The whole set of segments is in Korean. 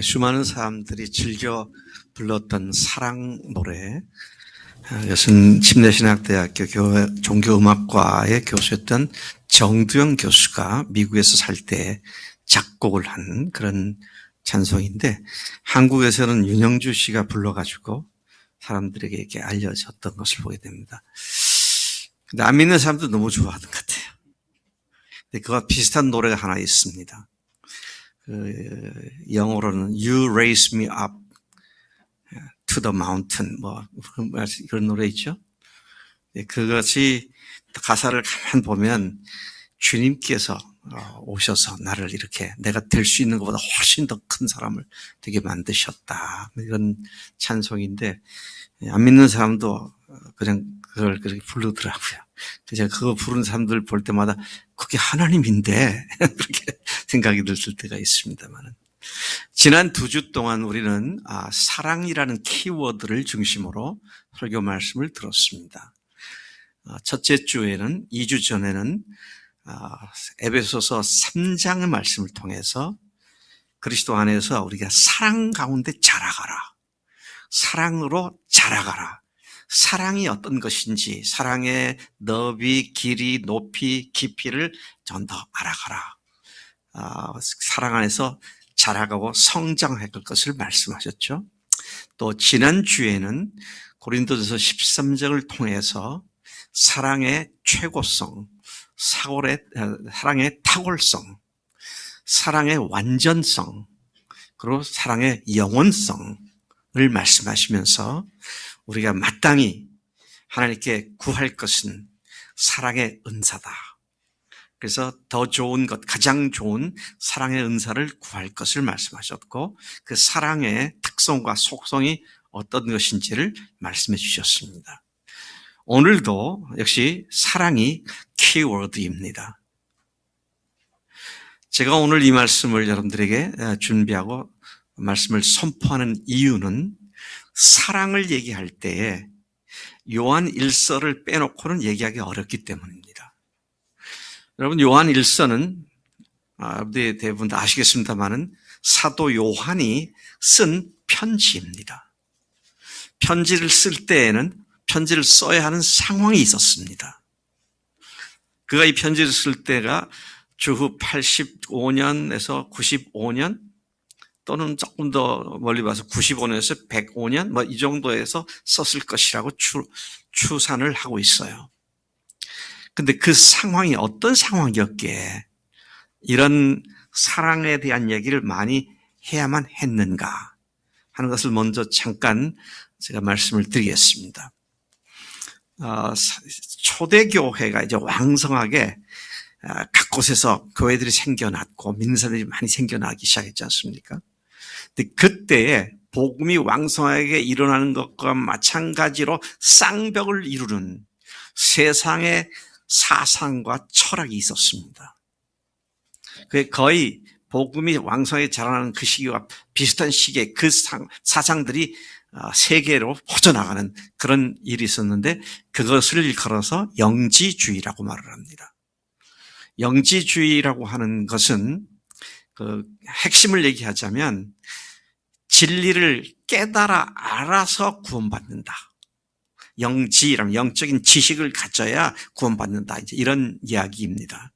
수많은 사람들이 즐겨 불렀던 사랑 노래. 여순 침례신학대학교 종교음악과의 교수였던 정두영 교수가 미국에서 살 때 작곡을 한 그런 찬송인데, 한국에서는 윤영주 씨가 불러가지고 사람들에게 이렇게 알려졌던 것을 보게 됩니다. 근데 안 믿는 사람도 너무 좋아하는 것 같아요. 근데 그와 비슷한 노래가 하나 있습니다. 영어로는 You Raise Me Up to the Mountain, 그런 노래 있죠. 그것이 가사를 가만 보면 주님께서 오셔서 나를 이렇게 내가 될 수 있는 것보다 훨씬 더 큰 사람을 되게 만드셨다, 이런 찬송인데, 안 믿는 사람도 그냥 그걸 그렇게 부르더라고요. 제가 그거 부르는 사람들 볼 때마다 그게 하나님인데 그렇게 생각이 들 때가 있습니다만, 지난 2주 동안 우리는 사랑이라는 키워드를 중심으로 설교 말씀을 들었습니다. 첫째 주에는, 2주 전에는 에베소서 3장의 말씀을 통해서 그리스도 안에서 우리가 사랑 가운데 자라가라, 사랑으로 자라가라, 사랑이 어떤 것인지, 사랑의 너비, 길이, 높이, 깊이를 좀 더 알아가라, 사랑 안에서 자라가고 성장할 것을 말씀하셨죠. 또 지난주에는 고린도전서 13장을 통해서 사랑의 최고성, 사랑의 탁월성, 사랑의 완전성, 그리고 사랑의 영원성을 말씀하시면서 우리가 마땅히 하나님께 구할 것은 사랑의 은사다. 그래서 더 좋은 것, 가장 좋은 사랑의 은사를 구할 것을 말씀하셨고, 그 사랑의 특성과 속성이 어떤 것인지를 말씀해 주셨습니다. 오늘도 역시 사랑이 키워드입니다. 제가 오늘 이 말씀을 여러분들에게 준비하고 말씀을 선포하는 이유는, 사랑을 얘기할 때에 요한 1서를 빼놓고는 얘기하기 어렵기 때문입니다. 여러분, 요한 1서는 대부분 다 아시겠습니다만은 사도 요한이 쓴 편지입니다. 편지를 쓸 때에는 편지를 써야 하는 상황이 있었습니다. 그가 이 편지를 쓸 때가 주후 85년에서 95년, 또는 조금 더 멀리 봐서 95년에서 105년 이 정도에서 썼을 것이라고 추산을 하고 있어요. 근데 그 상황이 어떤 상황이었기에 이런 사랑에 대한 얘기를 많이 해야만 했는가 하는 것을 먼저 잠깐 제가 말씀을 드리겠습니다. 초대교회가 이제 왕성하게 각 곳에서 교회들이 생겨났고 민사들이 많이 생겨나기 시작했지 않습니까? 근데 그때에 복음이 왕성하게 일어나는 것과 마찬가지로 쌍벽을 이루는 세상의 사상과 철학이 있었습니다. 그게 거의 복음이 왕성하게 자라나는 그 시기와 비슷한 시기에 그 사상들이 세계로 퍼져나가는 그런 일이 있었는데, 그것을 일컬어서 영지주의라고 말을 합니다. 영지주의라고 하는 것은 그 핵심을 얘기하자면 진리를 깨달아 알아서 구원받는다. 영지라면 영적인 지식을 가져야 구원받는다, 이제 이런 이야기입니다.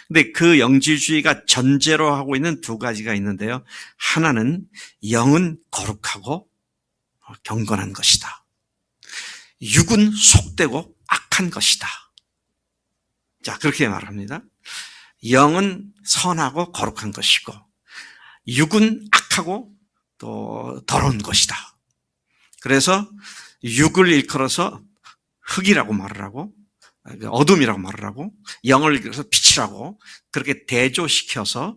근데 그 영지주의가 전제로 하고 있는 2가지가 있는데요. 하나는 영은 거룩하고 경건한 것이다. 육은 속되고 악한 것이다. 자, 그렇게 말합니다. 영은 선하고 거룩한 것이고 육은 악하고 또 더러운 것이다. 그래서 육을 일컬어서 흑이라고 말을 하고, 어둠이라고 말을 하고, 영을 일컬어서 빛이라고 그렇게 대조시켜서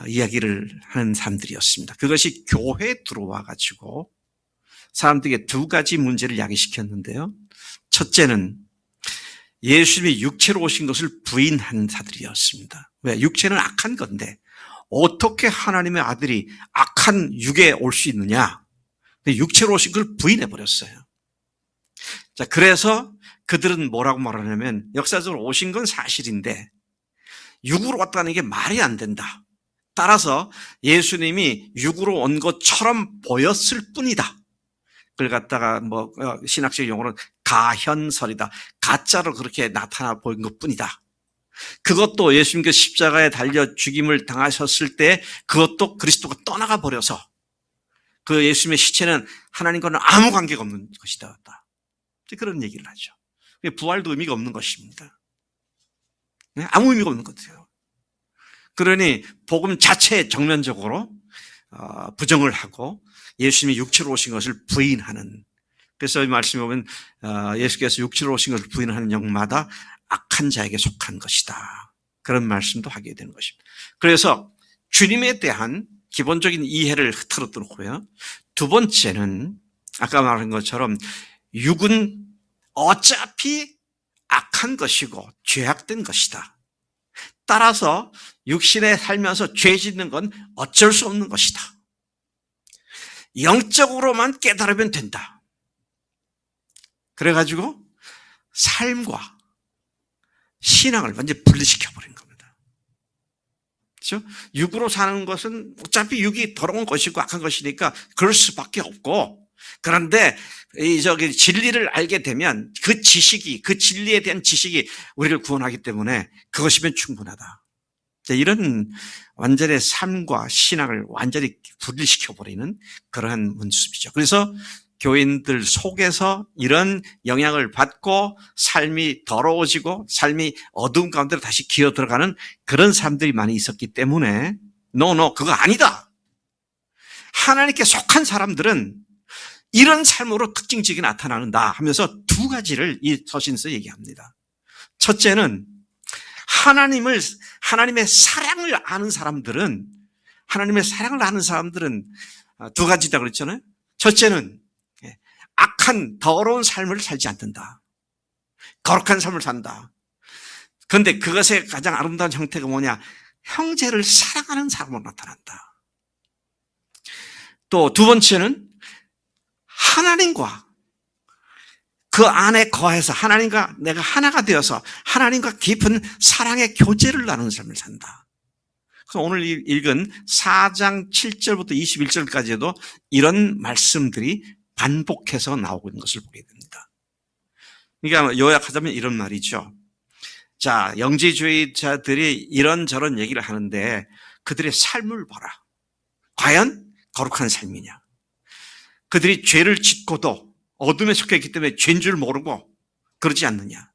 이야기를 하는 사람들이었습니다. 그것이 교회에 들어와 가지고 사람들에게 2가지 문제를 야기시켰는데요. 첫째는 예수님이 육체로 오신 것을 부인한 자들이었습니다. 왜? 육체는 악한 건데 어떻게 하나님의 아들이 악한 육에 올 수 있느냐? 육체로 오신 걸 부인해버렸어요. 자, 그래서 그들은 뭐라고 말하냐면, 역사적으로 오신 건 사실인데 육으로 왔다는 게 말이 안 된다. 따라서 예수님이 육으로 온 것처럼 보였을 뿐이다. 그걸 갖다가 신학적 용어로 가현설이다. 가짜로 그렇게 나타나 보인 것 뿐이다. 그것도 예수님께서 십자가에 달려 죽임을 당하셨을 때 그것도 그리스도가 떠나가 버려서 그 예수님의 시체는 하나님과는 아무 관계가 없는 것이다. 그런 얘기를 하죠. 부활도 의미가 없는 것입니다. 아무 의미가 없는 것 같아요. 그러니 복음 자체에 정면적으로 부정을 하고 예수님이 육체로 오신 것을 부인하는, 그래서 이 말씀에 보면 예수께서 육체로 오신 것을 부인하는 영마다 악한 자에게 속한 것이다. 그런 말씀도 하게 되는 것입니다. 그래서 주님에 대한 기본적인 이해를 흐트러 놓고요. 두 번째는 아까 말한 것처럼 육은 어차피 악한 것이고 죄악된 것이다. 따라서 육신에 살면서 죄 짓는 건 어쩔 수 없는 것이다. 영적으로만 깨달으면 된다. 그래가지고 삶과 신앙을 완전히 분리시켜버린 겁니다. 그렇죠? 육으로 사는 것은 어차피 육이 더러운 것이고 악한 것이니까 그럴 수밖에 없고, 그런데 진리를 알게 되면 그 지식이, 그 진리에 대한 지식이 우리를 구원하기 때문에 그것이면 충분하다. 이런 완전히 삶과 신앙을 완전히 분리시켜버리는 그러한 모습이죠. 그래서 교인들 속에서 이런 영향을 받고 삶이 더러워지고 삶이 어두운 가운데로 다시 기어 들어가는 그런 사람들이 많이 있었기 때문에 그거 아니다. 하나님께 속한 사람들은 이런 삶으로 특징적이 나타나는다 하면서 두 가지를 이 서신서 얘기합니다. 첫째는 하나님의 사랑을 아는 사람들은 두 가지다 그랬잖아요. 첫째는 악한 더러운 삶을 살지 않는다. 거룩한 삶을 산다. 그런데 그것의 가장 아름다운 형태가 뭐냐? 형제를 사랑하는 사람으로 나타난다. 또 두 번째는 하나님과 그 안에 거해서 하나님과 내가 하나가 되어서 하나님과 깊은 사랑의 교제를 나누는 삶을 산다. 그래서 오늘 읽은 4장 7절부터 21절까지도 이런 말씀들이 반복해서 나오고 있는 것을 보게 됩니다. 그러니까 요약하자면 이런 말이죠. 자, 영지주의자들이 이런저런 얘기를 하는데 그들의 삶을 봐라. 과연 거룩한 삶이냐? 그들이 죄를 짓고도 어둠에 속해 있기 때문에 죄인 줄 모르고 그러지 않느냐?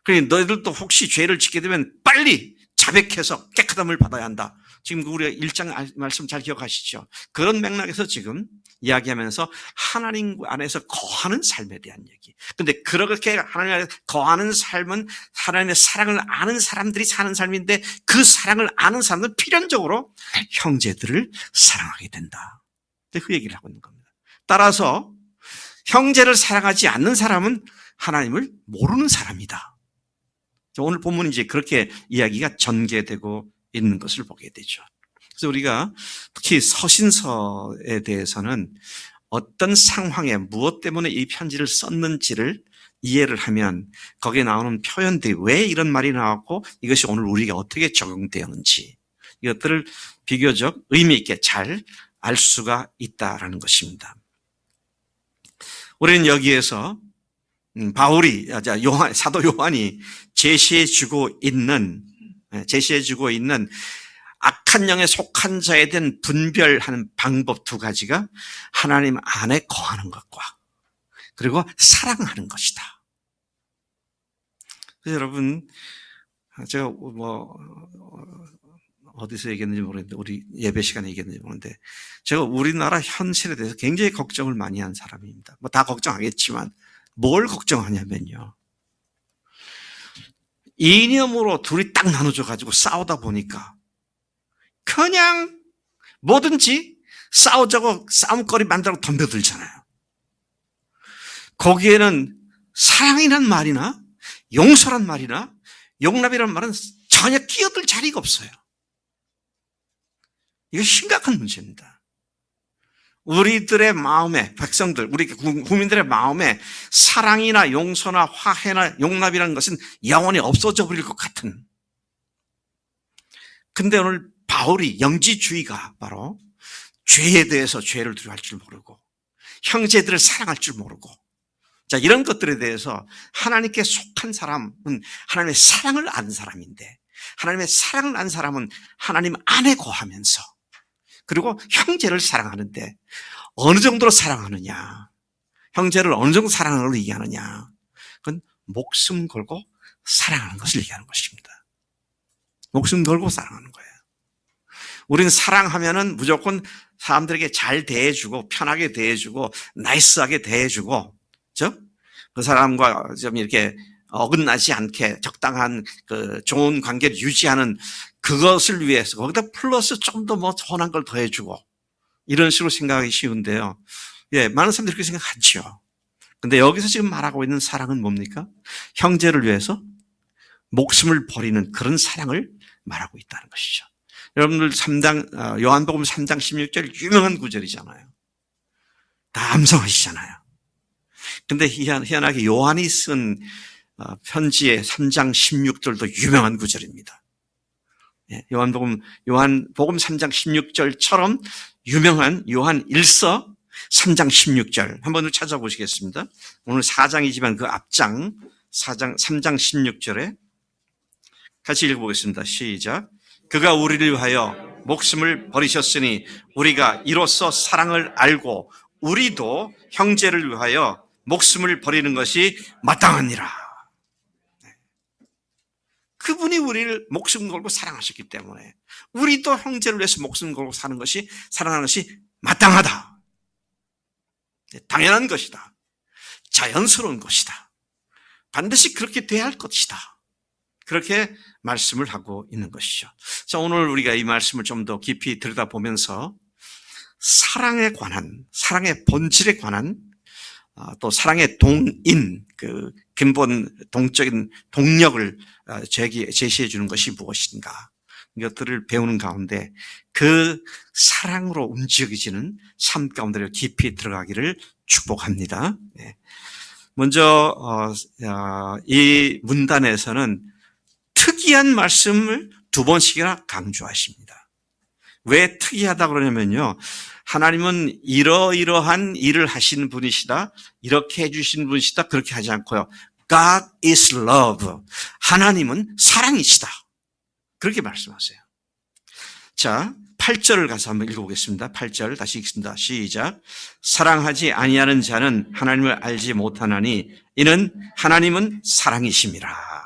그러니 너희들도 혹시 죄를 짓게 되면 빨리 자백해서 깨끗함을 받아야 한다. 지금 우리가 1장 말씀 잘 기억하시죠? 그런 맥락에서 지금 이야기하면서 하나님 안에서 거하는 삶에 대한 얘기. 근데 그렇게 하나님 안에서 거하는 삶은 하나님의 사랑을 아는 사람들이 사는 삶인데 그 사랑을 아는 사람들은 필연적으로 형제들을 사랑하게 된다. 그 얘기를 하고 있는 겁니다. 따라서 형제를 사랑하지 않는 사람은 하나님을 모르는 사람이다. 오늘 본문은 이제 그렇게 이야기가 전개되고 있는 것을 보게 되죠. 그래서 우리가 특히 서신서에 대해서는 어떤 상황에 무엇 때문에 이 편지를 썼는지를 이해를 하면 거기에 나오는 표현들이 왜 이런 말이 나왔고 이것이 오늘 우리에게 어떻게 적용되었는지 이것들을 비교적 의미 있게 잘 알 수가 있다라는 것입니다. 우리는 여기에서 사도 요한이 제시해주고 있는 악한 영에 속한 자에 대한 분별하는 방법 두 가지가 하나님 안에 거하는 것과 그리고 사랑하는 것이다. 그래서 여러분, 제가 어디서 얘기했는지 모르겠는데 우리 예배 시간에 얘기했는지 모르겠는데 제가 우리나라 현실에 대해서 굉장히 걱정을 많이 한 사람입니다. 다 걱정하겠지만 뭘 걱정하냐면요. 이념으로 둘이 딱 나눠져 가지고 싸우다 보니까 그냥 뭐든지 싸우자고 싸움거리 만들고 덤벼들잖아요. 거기에는 사랑이란 말이나 용서란 말이나 용납이란 말은 전혀 끼어들 자리가 없어요. 이거 심각한 문제입니다. 우리들의 마음에, 백성들, 우리 국민들의 마음에 사랑이나 용서나 화해나 용납이라는 것은 영원히 없어져 버릴 것 같은. 근데 오늘 바울이 영지주의가 바로 죄에 대해서 죄를 두려워할 줄 모르고 형제들을 사랑할 줄 모르고, 자, 이런 것들에 대해서 하나님께 속한 사람은 하나님의 사랑을 아는 사람인데, 하나님의 사랑을 아는 사람은 하나님 안에 거하면서, 그리고 형제를 사랑하는데 어느 정도로 사랑하느냐, 형제를 어느 정도 사랑하는 걸 얘기하느냐, 그건 목숨 걸고 사랑하는 것을 얘기하는 것입니다. 목숨 걸고 사랑하는 거예요. 우리는 사랑하면은 무조건 사람들에게 잘 대해주고 편하게 대해주고 나이스하게 대해주고, 그 사람과 좀 이렇게 어긋나지 않게 적당한 그 좋은 관계를 유지하는 그것을 위해서 거기다 플러스 좀 더 뭐 선한 걸 더해주고, 이런 식으로 생각하기 쉬운데요. 예, 많은 사람들이 그렇게 생각하죠. 근데 여기서 지금 말하고 있는 사랑은 뭡니까? 형제를 위해서 목숨을 버리는 그런 사랑을 말하고 있다는 것이죠. 여러분들 요한복음 3장 16절 유명한 구절이잖아요. 다 암송하시잖아요. 근데 희한하게 요한이 쓴 편지의 3장 16절도 유명한 구절입니다. 요한복음 3장 16절처럼 유명한 요한 1서 3장 16절 한번 더 찾아보시겠습니다. 오늘 4장이지만 그 앞장 3장 16절에 같이 읽어보겠습니다. 시작. 그가 우리를 위하여 목숨을 버리셨으니 우리가 이로써 사랑을 알고 우리도 형제를 위하여 목숨을 버리는 것이 마땅하니라. 그분이 우리를 목숨 걸고 사랑하셨기 때문에 우리도 형제를 위해서 목숨 걸고 사는 것이, 사랑하는 것이 마땅하다. 당연한 것이다. 자연스러운 것이다. 반드시 그렇게 돼야 할 것이다. 그렇게 말씀을 하고 있는 것이죠. 자, 오늘 우리가 이 말씀을 좀 더 깊이 들여다보면서 사랑에 관한, 사랑의 본질에 관한, 또 사랑의 동인, 그 근본 동적인 동력을 제시해 주는 것이 무엇인가, 이것들을 배우는 가운데 그 사랑으로 움직여지는 삶 가운데 깊이 들어가기를 축복합니다. 먼저 이 문단에서는 특이한 말씀을 2번씩이나 강조하십니다. 왜 특이하다고 그러냐면요, 하나님은 이러이러한 일을 하시는 분이시다, 이렇게 해주시는 분이시다, 그렇게 하지 않고요. God is love. 하나님은 사랑이시다. 그렇게 말씀하세요. 자, 8절을 가서 한번 읽어보겠습니다. 8절 다시 읽습니다. 시작. 사랑하지 아니하는 자는 하나님을 알지 못하나니 이는 하나님은 사랑이심이라.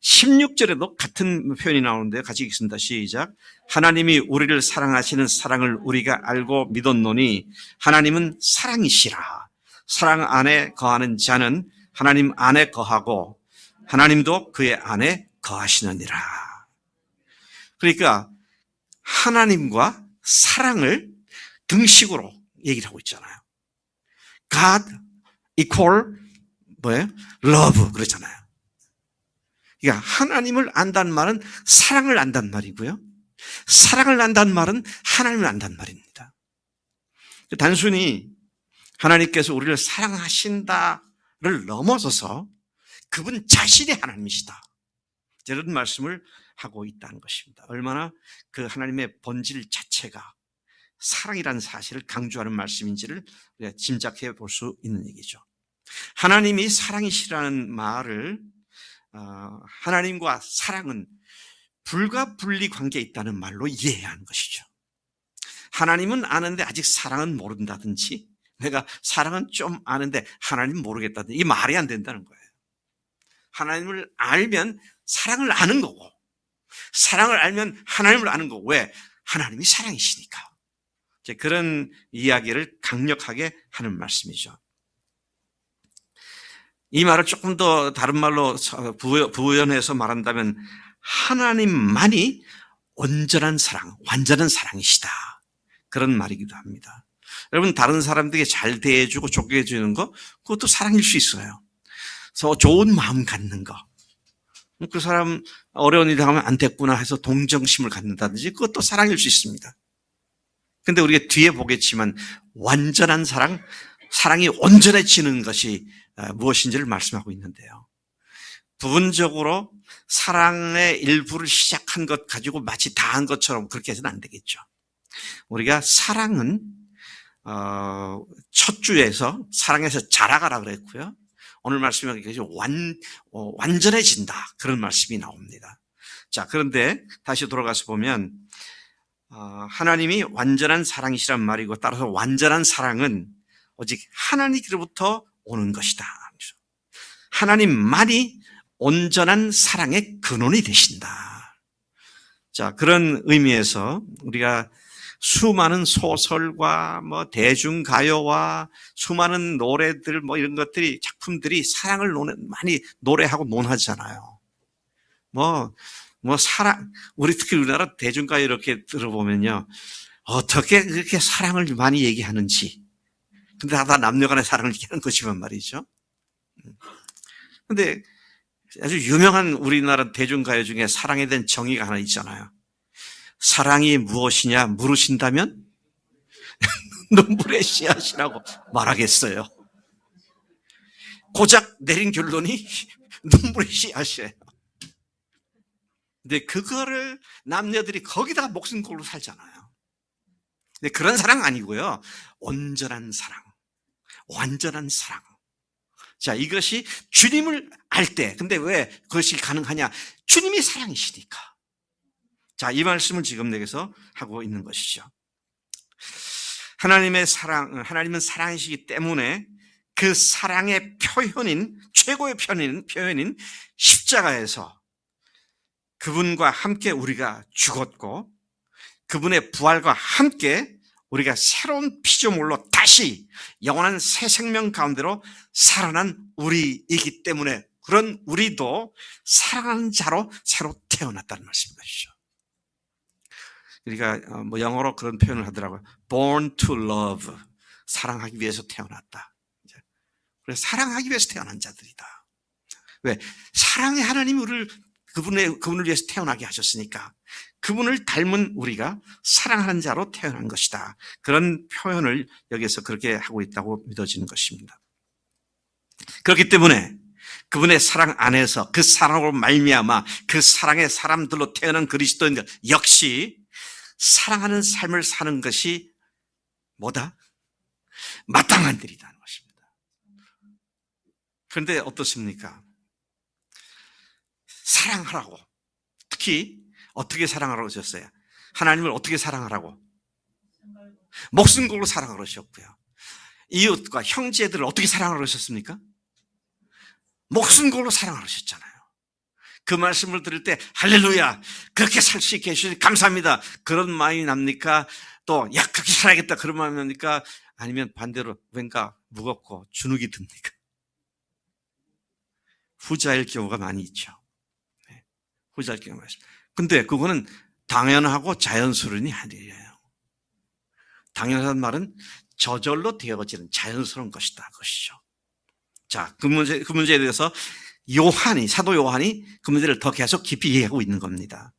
16절에도 같은 표현이 나오는데요. 같이 읽습니다. 시작. 하나님이 우리를 사랑하시는 사랑을 우리가 알고 믿었노니 하나님은 사랑이시라. 사랑 안에 거하는 자는 하나님 안에 거하고 하나님도 그의 안에 거하시느니라. 그러니까 하나님과 사랑을 등식으로 얘기를 하고 있잖아요. God equal 뭐예요? love 그랬잖아요. 그러니까 하나님을 안다는 말은 사랑을 안다는 말이고요. 사랑을 안다는 말은 하나님을 안다는 말입니다. 단순히 하나님께서 우리를 사랑하신다를 넘어서서 그분 자신이 하나님이시다, 이런 말씀을 하고 있다는 것입니다. 얼마나 그 하나님의 본질 자체가 사랑이라는 사실을 강조하는 말씀인지를 우리가 짐작해 볼 수 있는 얘기죠. 하나님이 사랑이시라는 말을 하나님과 사랑은 불가분리 관계에 있다는 말로 이해해야 하는 것이죠. 하나님은 아는데 아직 사랑은 모른다든지, 내가 사랑은 좀 아는데 하나님 모르겠다든지, 이 말이 안 된다는 거예요. 하나님을 알면 사랑을 아는 거고, 사랑을 알면 하나님을 아는 거고. 왜? 하나님이 사랑이시니까. 이제 그런 이야기를 강력하게 하는 말씀이죠. 이 말을 조금 더 다른 말로 부연해서 말한다면 하나님만이 온전한 사랑, 완전한 사랑이시다, 그런 말이기도 합니다. 여러분, 다른 사람들에게 잘 대해주고 좋게 해주는 거, 그것도 사랑일 수 있어요. 그래서 좋은 마음 갖는 거, 그 사람 어려운 일이 당하면 안 됐구나 해서 동정심을 갖는다든지, 그것도 사랑일 수 있습니다. 근데 우리가 뒤에 보겠지만 완전한 사랑, 사랑이 온전해지는 것이 무엇인지를 말씀하고 있는데요. 부분적으로 사랑의 일부를 시작한 것 가지고 마치 다 한 것처럼 그렇게 해서는 안 되겠죠. 우리가 사랑은 첫 주에서 사랑에서 자라가라 그랬고요. 오늘 말씀에 완전해진다 그런 말씀이 나옵니다. 자, 그런데 다시 돌아가서 보면 하나님이 완전한 사랑이시란 말이고, 따라서 완전한 사랑은 오직 하나님께로부터 오는 것이다. 하나님만이 온전한 사랑의 근원이 되신다. 자, 그런 의미에서 우리가 수많은 소설과 대중가요와 수많은 노래들 이런 것들이, 작품들이 사랑을 많이 노래하고 논하잖아요. 사랑, 특히 우리나라 대중가요 이렇게 들어보면요, 어떻게 그렇게 사랑을 많이 얘기하는지. 근데 다 남녀 간의 사랑을 얘기하는 거지만 말이죠. 근데 아주 유명한 우리나라 대중가요 중에 사랑에 대한 정의가 하나 있잖아요. 사랑이 무엇이냐 물으신다면 눈물의 씨앗이라고 말하겠어요. 고작 내린 결론이 눈물의 씨앗이에요. 근데 그거를 남녀들이 거기다가 목숨 걸고 살잖아요. 근데 그런 사랑 아니고요. 온전한 사랑, 완전한 사랑. 자, 이것이 주님을 알 때, 근데 왜 그것이 가능하냐? 주님이 사랑이시니까. 자, 이 말씀을 지금 내게서 하고 있는 것이죠. 하나님은 사랑이시기 때문에 그 사랑의 표현인, 최고의 표현인 십자가에서 그분과 함께 우리가 죽었고, 그분의 부활과 함께 우리가 새로운 피조물로 다시 영원한 새 생명 가운데로 살아난 우리이기 때문에, 그런 우리도 사랑하는 자로 새로 태어났다는 말씀인 것이죠. 우리가 영어로 그런 표현을 하더라고요. Born to love. 사랑하기 위해서 태어났다. 그래서 사랑하기 위해서 태어난 자들이다. 왜? 사랑의 하나님이 그분을 위해서 태어나게 하셨으니까 그분을 닮은 우리가 사랑하는 자로 태어난 것이다. 그런 표현을 여기서 그렇게 하고 있다고 믿어지는 것입니다. 그렇기 때문에 그분의 사랑 안에서 그 사랑으로 말미암아 그 사랑의 사람들로 태어난 그리스도인들 역시 사랑하는 삶을 사는 것이 뭐다? 마땅한 일이라는 것입니다. 그런데 어떻습니까? 사랑하라고, 특히 어떻게 사랑하라고 하셨어요? 하나님을 어떻게 사랑하라고? 목숨 걸고 사랑하라고 하셨고요. 이웃과 형제들을 어떻게 사랑하라고 하셨습니까? 목숨 걸고 사랑하라고 하셨잖아요. 그 말씀을 들을 때 할렐루야, 그렇게 살 수 있게 해주셔서 감사합니다, 그런 마음이 납니까? 또 그렇게 살아야겠다 그런 마음이 납니까? 아니면 반대로 왠가 무겁고 주눅이 듭니까? 후자일 경우가 많이 있죠. 후자일 경우가 많이 있죠. 근데 그거는 당연하고 자연스러운이 아니에요. 당연한 말은 저절로 되어지는 자연스러운 것이다, 그것이죠. 자, 그 문제에 대해서 사도 요한이 그 문제를 더 계속 깊이 이해하고 있는 겁니다.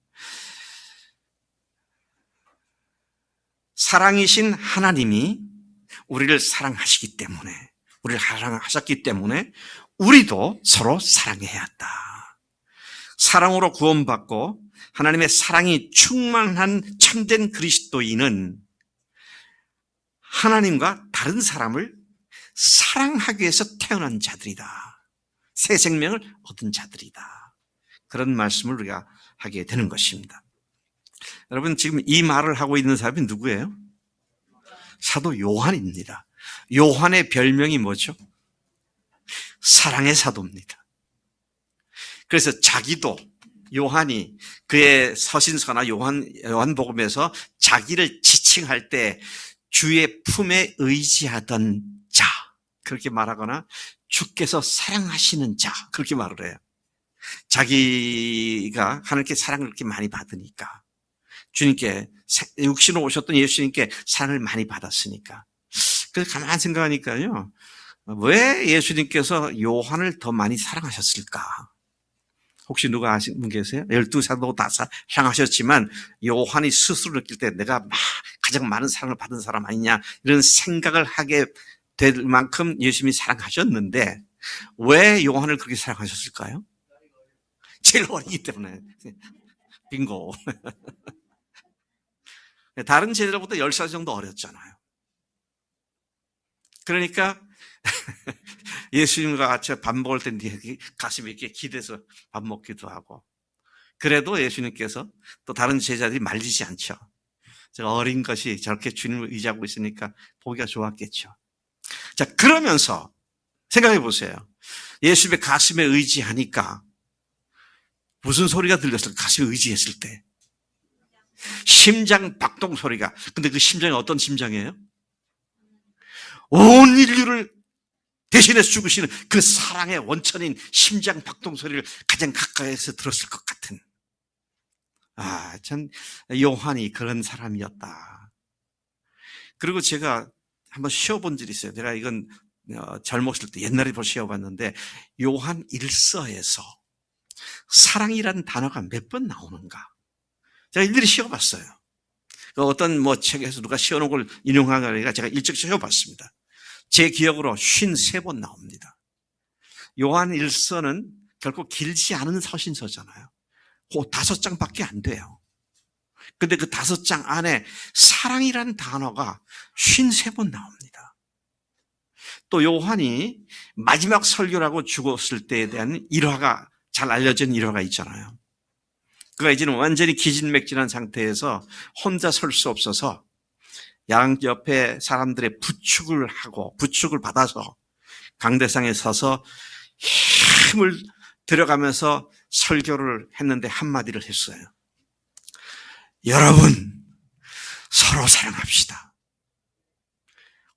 사랑이신 하나님이 우리를 사랑하시기 때문에, 우리를 사랑하셨기 때문에 우리도 서로 사랑해야 한다. 사랑으로 구원받고 하나님의 사랑이 충만한 참된 그리스도인은 하나님과 다른 사람을 사랑하기 위해서 태어난 자들이다. 새 생명을 얻은 자들이다. 그런 말씀을 우리가 하게 되는 것입니다. 여러분, 지금 이 말을 하고 있는 사람이 누구예요? 사도 요한입니다. 요한의 별명이 뭐죠? 사랑의 사도입니다. 그래서 자기도 요한이 그의 서신서나 요한복음에서 자기를 지칭할 때 주의 품에 의지하던 자, 그렇게 말하거나 주께서 사랑하시는 자, 그렇게 말을 해요. 자기가 하나님께 사랑을 그렇게 많이 받으니까, 주님께 육신으로 오셨던 예수님께 사랑을 많이 받았으니까. 그래서 가만히 생각하니까요, 왜 예수님께서 요한을 더 많이 사랑하셨을까? 혹시 누가 아시는 분 계세요? 12사도 다 사랑하셨지만 요한이 스스로 느낄 때 내가 가장 많은 사랑을 받은 사람 아니냐, 이런 생각을 하게 될 만큼 예수님이 사랑하셨는데 왜 요한을 그렇게 사랑하셨을까요? 제일 어리기 때문에. 빙고. 다른 제자들보다 10살 정도 어렸잖아요. 그러니까 예수님과 같이 밥 먹을 때 가슴이 이렇게 기대서 밥 먹기도 하고, 그래도 예수님께서 또 다른 제자들이 말리지 않죠. 제가 어린 것이 저렇게 주님을 의지하고 있으니까 보기가 좋았겠죠. 자, 그러면서 생각해 보세요. 예수님의 가슴에 의지하니까 무슨 소리가 들렸을까? 가슴에 의지했을 때 심장 박동 소리가. 근데 그 심장이 어떤 심장이에요? 온 인류를 대신해서 죽으시는 그 사랑의 원천인 심장 박동 소리를 가장 가까이에서 들었을 것 같은, 참 요한이 그런 사람이었다. 그리고 제가 한번 쉬어본 적이 있어요. 제가 이건 젊었을 때 옛날에 쉬어봤는데, 요한 1서에서 사랑이라는 단어가 몇 번 나오는가, 제가 일일이 쉬어봤어요. 어떤 책에서 누가 쉬어놓은 걸 인용한 거니까 제가 일찍 쉬어봤습니다. 제 기억으로 53번 나옵니다. 요한 1서는 결코 길지 않은 서신서잖아요. 그 5장밖에 안 돼요. 근데 그 5장 안에 사랑이라는 단어가 53번 나옵니다. 또 요한이 마지막 설교라고 죽었을 때에 대한 일화가, 잘 알려진 일화가 있잖아요. 그가 이제는 완전히 기진맥진한 상태에서 혼자 설 수 없어서 양 옆에 사람들의 부축을 받아서 강대상에 서서 힘을 들여가면서 설교를 했는데 한마디를 했어요. 여러분, 서로 사랑합시다.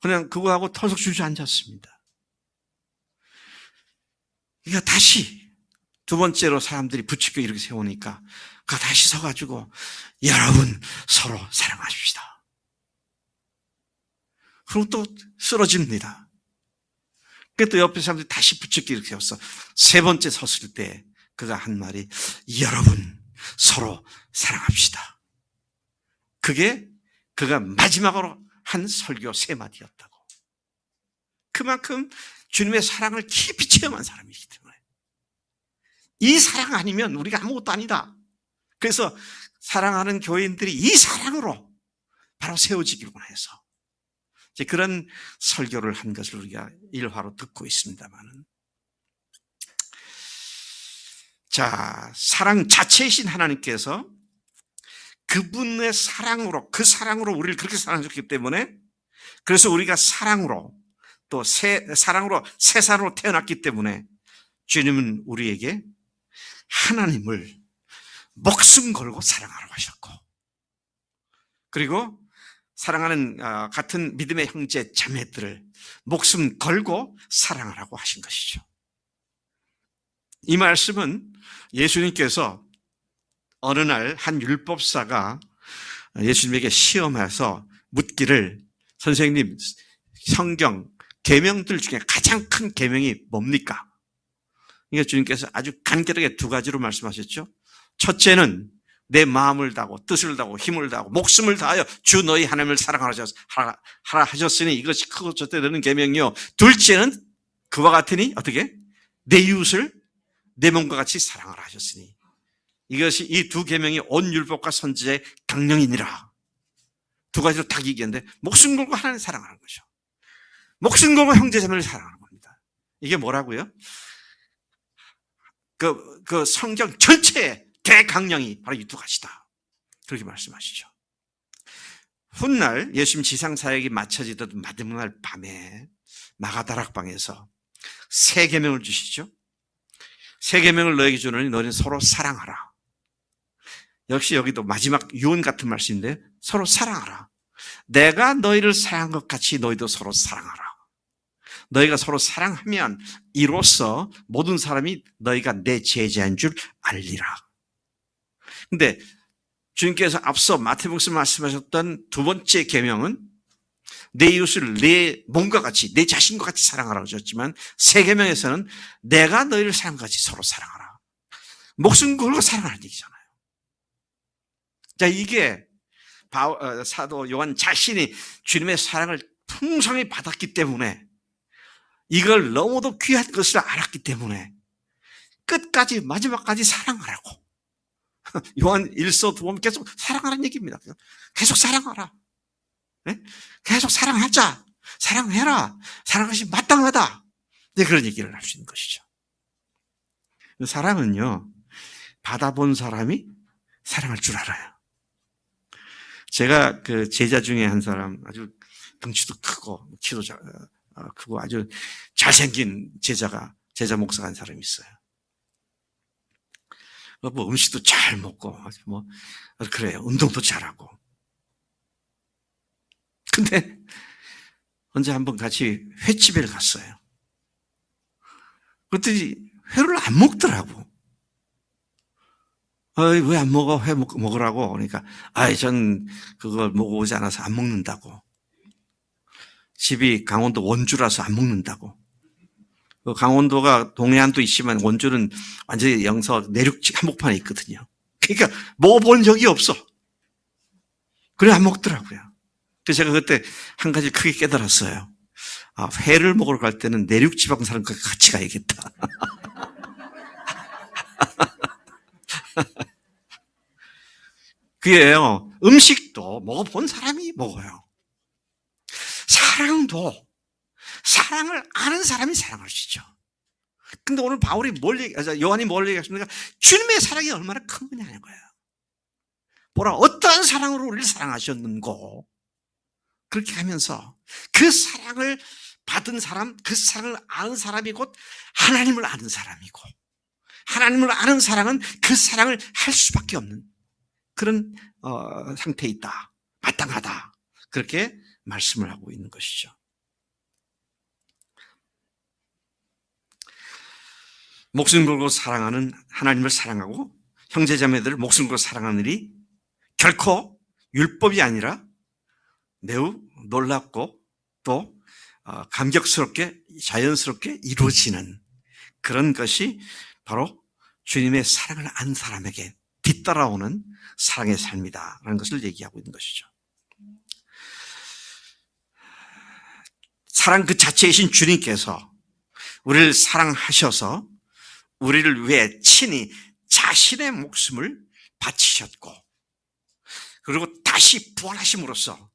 그냥 그거하고 털썩 주저앉았습니다. 그러니까 다시 두 번째로 사람들이 부축해 이렇게 세우니까 그가 다시 서가지고 여러분, 서로 사랑하십시다. 그리고 또 쓰러집니다. 또 옆에 사람들이 다시 부축해 이렇게 세웠어. 세 번째 섰을 때 그가 한 말이 여러분, 서로 사랑합시다. 그게 그가 마지막으로 한 설교 3마디였다고. 그만큼 주님의 사랑을 깊이 체험한 사람이기 때문에. 이 사랑 아니면 우리가 아무것도 아니다. 그래서 사랑하는 교인들이 이 사랑으로 바로 세워지기로만 해서 그런 설교를 한 것을 우리가 일화로 듣고 있습니다만은, 자, 사랑 자체이신 하나님께서 그분의 사랑으로, 그 사랑으로 우리를 그렇게 사랑하셨기 때문에, 그래서 우리가 사랑으로 또 사랑으로 세상으로 태어났기 때문에 주님은 우리에게 하나님을 목숨 걸고 사랑하라고 하셨고, 그리고 사랑하는 같은 믿음의 형제 자매들을 목숨 걸고 사랑하라고 하신 것이죠. 이 말씀은 예수님께서 어느 날 한 율법사가 예수님에게 시험해서 묻기를, 선생님, 성경 계명들 중에 가장 큰 계명이 뭡니까? 그러니까 주님께서 아주 간결하게 2가지로 말씀하셨죠. 첫째는 내 마음을 다하고 뜻을 다하고 힘을 다하고 목숨을 다하여 주 너희 하나님을 사랑하라 하셨으니 이것이 크고 젖되는 계명이요. 둘째는 그와 같으니 어떻게? 내 이웃을 내 몸과 같이 사랑하라 하셨으니, 이것이 이 2 계명이 온 율법과 선지자의 강령이니라. 2가지로 딱 얘기했는데 목숨 걸고 하나님 사랑하는 거죠. 목숨 걸고 형제자매를 사랑하는 겁니다. 이게 뭐라고요? 그 성경 전체의 대강령이 바로 이 2가지다. 그렇게 말씀하시죠. 훗날 예수님 지상사역이 마쳐지던 마지막 밤에 마가다락방에서 3계명을 주시죠. 3계명을 너에게 주노니 너희는 서로 사랑하라. 역시 여기도 마지막 유언 같은 말씀인데, 서로 사랑하라. 내가 너희를 사랑한 것 같이 너희도 서로 사랑하라. 너희가 서로 사랑하면 이로써 모든 사람이 너희가 내 제자인 줄 알리라. 근데 주님께서 앞서 마태복음에서 말씀하셨던 2번째 계명은 내 이웃을 내 몸과 같이, 내 자신과 같이 사랑하라고 하셨지만, 3계명에서는 내가 너희를 사랑한 것 같이 서로 사랑하라. 목숨 걸고 사랑하는 얘기잖아요. 자, 이게 사도 요한 자신이 주님의 사랑을 풍성히 받았기 때문에, 이걸 너무도 귀한 것을 알았기 때문에 끝까지 마지막까지 사랑하라고. 요한 1서 보면 계속 사랑하라는 얘기입니다. 계속 사랑하라. 네? 계속 사랑하자. 사랑해라. 사랑하는 것이 마땅하다. 네, 그런 얘기를 할 수 있는 것이죠. 사랑은요, 받아본 사람이 사랑할 줄 알아요. 제가 그 제자 중에 한 사람, 아주 덩치도 크고 키도 크고 아주 잘생긴 제자 목사가 한 사람이 있어요. 뭐 음식도 잘 먹고 뭐 그래요. 운동도 잘하고. 근데 언제 한번 같이 횟집에 갔어요. 그랬더니 회를 안 먹더라고. 왜 안 먹어? 회 먹으라고. 그러니까, 전 그걸 먹어보지 않아서 안 먹는다고. 집이 강원도 원주라서 안 먹는다고. 강원도가 동해안도 있지만 원주는 완전히 영서 내륙 한복판에 있거든요. 그러니까 먹어본 적이 없어. 그래 안 먹더라고요. 그래서 제가 그때 한 가지 크게 깨달았어요. 회를 먹으러 갈 때는 내륙 지방 사람과 같이 가야겠다. 그게요. 음식도 먹어본 사람이 먹어요. 사랑도 사랑을 아는 사람이 사랑할 수 있죠. 근데 오늘 요한이 뭘 얘기하십니까? 주님의 사랑이 얼마나 큰 거냐는 거예요. 보라, 어떠한 사랑으로 우리를 사랑하셨는고. 그렇게 하면서 그 사랑을 받은 사람, 그 사랑을 아는 사람이 곧 하나님을 아는 사람이고, 하나님을 아는 사랑은 그 사랑을 할 수밖에 없는 그런 상태에 있다. 마땅하다. 그렇게 말씀을 하고 있는 것이죠. 목숨 걸고 사랑하는 하나님을 사랑하고 형제자매들을 목숨 걸고 사랑하는 일이 결코 율법이 아니라 매우 놀랍고 또 감격스럽게 자연스럽게 이루어지는 그런 것이 바로 주님의 사랑을 안 사람에게 뒤따라오는 사랑의 삶이다라는 것을 얘기하고 있는 것이죠. 사랑 그 자체이신 주님께서 우리를 사랑하셔서 우리를 위해 친히 자신의 목숨을 바치셨고, 그리고 다시 부활하심으로써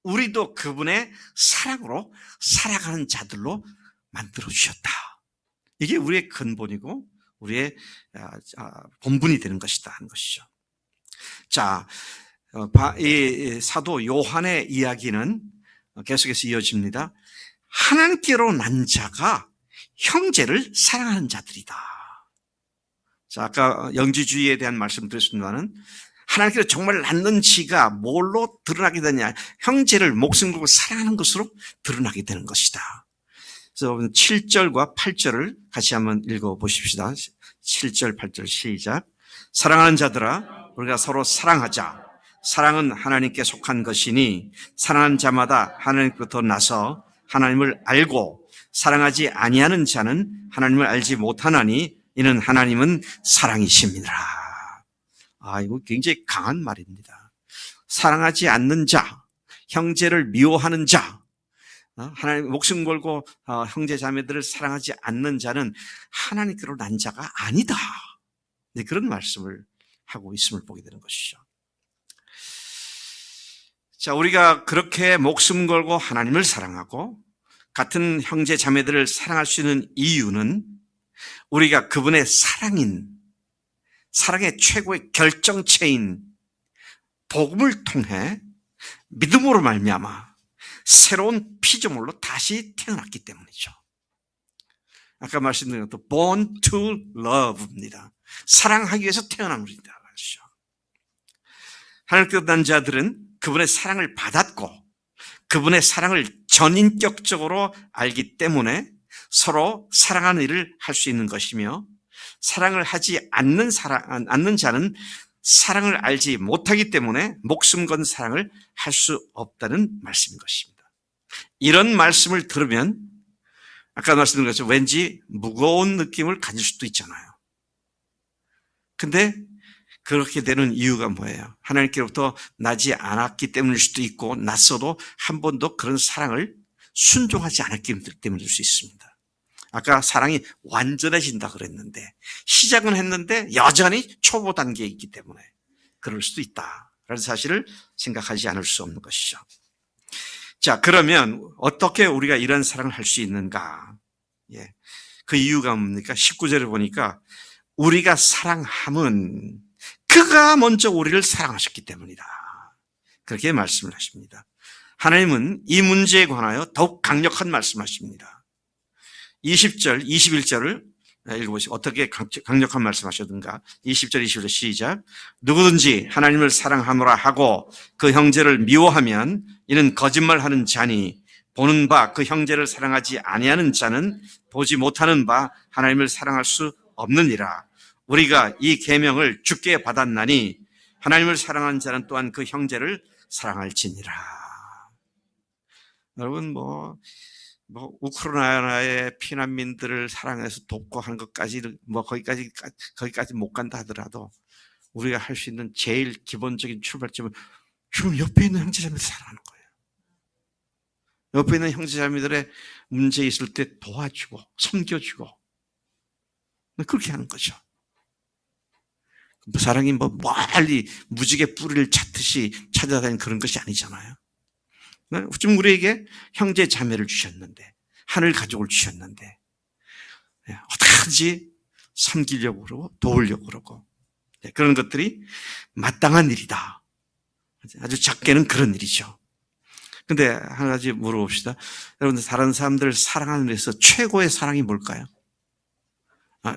우리도 그분의 사랑으로 살아가는 자들로 만들어주셨다. 이게 우리의 근본이고 우리의 본분이 되는 것이다 하는 것이죠. 자, 이 사도 요한의 이야기는 계속해서 이어집니다. 하나님께로 난 자가 형제를 사랑하는 자들이다. 자, 아까 영지주의에 대한 말씀 드렸습니다만 하나님께로 정말 낳는 지가 뭘로 드러나게 되냐? 형제를 목숨 걸고 사랑하는 것으로 드러나게 되는 것이다. 그래서 7절과 8절을 같이 한번 읽어보십시다. 7절, 8절 시작. 사랑하는 자들아, 우리가 서로 사랑하자. 사랑은 하나님께 속한 것이니 사랑하는 자마다 하나님께로부터 나서 하나님을 알고 사랑하지 아니하는 자는 하나님을 알지 못하나니 이는 하나님은 사랑이십니다. 이거 굉장히 강한 말입니다. 사랑하지 않는 자, 형제를 미워하는 자, 하나님 목숨 걸고 형제 자매들을 사랑하지 않는 자는 하나님께로 난 자가 아니다. 네, 그런 말씀을 하고 있음을 보게 되는 것이죠. 자, 우리가 그렇게 목숨 걸고 하나님을 사랑하고 같은 형제 자매들을 사랑할 수 있는 이유는 우리가 그분의 사랑의 최고의 결정체인 복음을 통해 믿음으로 말미암아 새로운 피조물로 다시 태어났기 때문이죠. 아까 말씀드린 것도 born to love입니다. 사랑하기 위해서 태어난 우리다. 하나님께로 난 자들은 그분의 사랑을 받았고 그분의 사랑을 전인격적으로 알기 때문에 서로 사랑하는 일을 할 수 있는 것이며, 사랑을 하지 않는 자는 사랑을 알지 못하기 때문에 목숨 건 사랑을 할 수 없다는 말씀인 것입니다. 이런 말씀을 들으면 아까 말씀드린 것처럼 왠지 무거운 느낌을 가질 수도 있잖아요. 근데 그렇게 되는 이유가 뭐예요? 하나님께로부터 나지 않았기 때문일 수도 있고, 났어도 한 번도 그런 사랑을 순종하지 않았기 때문일 수 있습니다. 아까 사랑이 완전해진다 그랬는데 시작은 했는데 여전히 초보 단계에 있기 때문에 그럴 수도 있다. 라는 사실을 생각하지 않을 수 없는 것이죠. 자, 그러면 어떻게 우리가 이런 사랑을 할 수 있는가? 예. 그 이유가 뭡니까? 19절을 보니까 우리가 사랑함은 그가 먼저 우리를 사랑하셨기 때문이다. 그렇게 말씀을 하십니다. 하나님은 이 문제에 관하여 더욱 강력한 말씀하십니다. 20절, 21절을 읽어보시고 어떻게 강력한 말씀하셨는가. 20절, 21절 시작. 누구든지 하나님을 사랑하노라 하고 그 형제를 미워하면 이는 거짓말하는 자니 보는 바 그 형제를 사랑하지 아니하는 자는 보지 못하는 바 하나님을 사랑할 수 없느니라. 우리가 이 계명을 주께 받았나니 하나님을 사랑하는 자는 또한 그 형제를 사랑할지니라. 여러분 우크라이나의 피난민들을 사랑해서 돕고 하는 것까지 거기까지 못 간다 하더라도 우리가 할 수 있는 제일 기본적인 출발점은 지금 옆에 있는 형제자매들 사랑하는 거예요. 옆에 있는 형제자매들의 문제 있을 때 도와주고 섬겨주고 그렇게 하는 거죠. 사랑이 멀리 무지개 뿌리를 찾듯이 찾아다니는 그런 것이 아니잖아요. 지금 우리에게 형제 자매를 주셨는데 하늘 가족을 주셨는데 어떻게든지 섬기려고 그러고 도우려고 그러고 그런 것들이 마땅한 일이다. 아주 작게는 그런 일이죠. 근데 한 가지 물어봅시다. 여러분들 다른 사람들을 사랑하는 데서 최고의 사랑이 뭘까요?